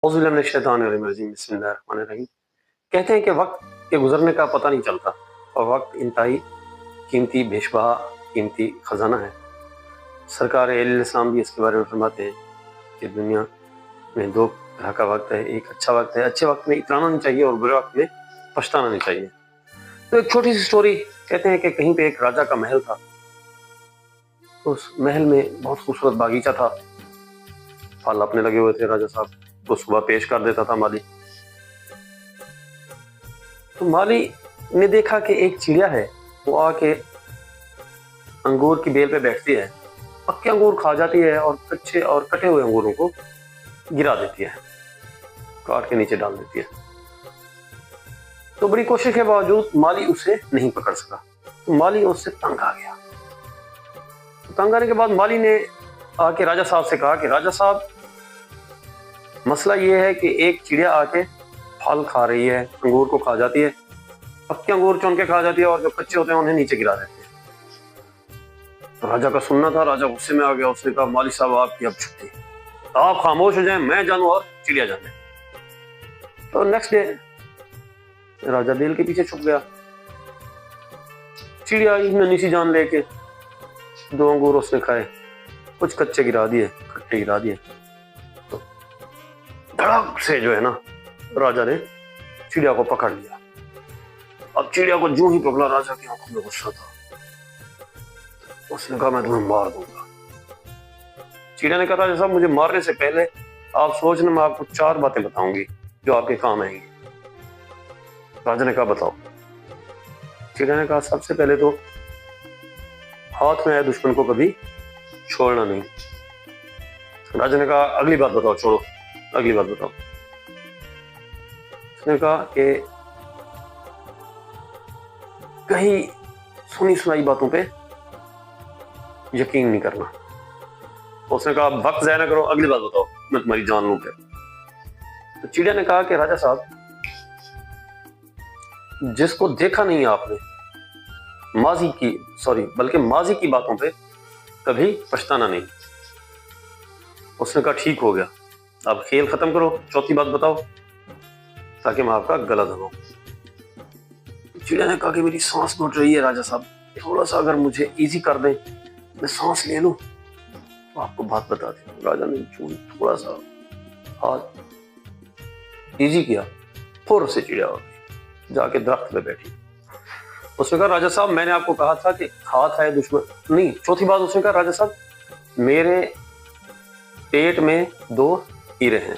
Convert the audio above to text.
बिस्मिल्लाहिर्रहमानिर्रहीम। कहते हैं कि वक्त के गुजरने का पता नहीं चलता और वक्त इंतहाई कीमती बेशबहा कीमती खजाना है। सरकार इस्लाम भी इसके बारे में फरमाते हैं कि दुनिया में दो तरह का वक्त है, एक अच्छा वक्त है, अच्छे वक्त में इतराना नहीं चाहिए और बुरे वक्त में पछताना नहीं चाहिए। तो एक छोटी सी स्टोरी, कहते हैं कि कहीं पे एक राजा का महल था। उस महल में बहुत खूबसूरत बागीचा था, फल अपने लगे हुए थे। राजा साहब को सुबह पेश कर देता था माली। तो माली ने देखा कि एक चिड़िया है, वो आके अंगूर की बेल पे बैठती है, पक्के अंगूर खा जाती है और कच्चे और कटे हुए अंगूरों को गिरा देती है, काट के नीचे डाल देती है। तो बड़ी कोशिश के बावजूद माली उसे नहीं पकड़ सका। तो माली उससे तंग आ गया। तो तंग आने के बाद माली ने आके राजा साहब से कहा कि राजा साहब, मसला ये है कि एक चिड़िया आके फल खा रही है, अंगूर को खा जाती है, पक्के अंगूर चुन के खा जाती है और जो कच्चे होते हैं उन्हें नीचे गिरा देती है। तो राजा का सुनना था, राजा गुस्से में आ गया। उसने कहा, माली साहब आपकी अब छुट्टी, आप खामोश हो जाएं, मैं जानूं और चिड़िया जाने। तो नेक्स्ट डे राजा बेल के पीछे छुप गया। चिड़िया आई नन्ही सी जान लेके, दो अंगूर उसने खाए, कुछ कच्चे गिरा दिए, खट्टे गिरा दिए। तो धड़क से जो है ना, राजा ने चिड़िया को पकड़ लिया। अब चिड़िया को जो ही पकड़ा, राजा की आंखों में गुस्सा था। उसने कहा, मैं तुम्हें मार दूंगा। चिड़िया ने कहा, राजा साहब मुझे मारने से पहले आप सोचना, मैं आपको 4 बातें बताऊंगी जो आपके काम आएंगी। राजा ने कहा, बताओ। चिड़िया ने कहा, सबसे पहले तो हाथ में आए दुश्मन को कभी छोड़ना नहीं। राजा ने कहा, अगली बात बताओ। छोड़ो, अगली बात बताओ। उसने कहा कि कहीं सुनी सुनाई बातों पे यकीन नहीं करना। उसने कहा, वक्त ज़ाया ना करो, अगली बात बताओ, मैं तुम्हारी जान लूं फिर। तो चिड़िया ने कहा कि राजा साहब, जिसको देखा नहीं आपने माजी की बातों पे कभी पछताना नहीं। उसने कहा, ठीक हो गया, अब खेल खत्म करो, चौथी बात बताओ ताकि मैं आपका गला दबाऊं। चिड़िया ने कहा कि मेरी सांस घुट रही है राजा साहब, थोड़ा सा अगर मुझे इजी कर दें, मैं सांस ले लूं तो आपको बात बता दें। राजा ने थोड़ा सा हाथ इजी किया, फौरन से चिड़िया हो गई, जाके दरख्त पे बैठी। उसने कहा, राजा साहब मैंने आपको कहा था कि हाथ है दुश्मन नहीं। चौथी बात उसने कहा, राजा साहब मेरे पेट में 2 हीरे हैं,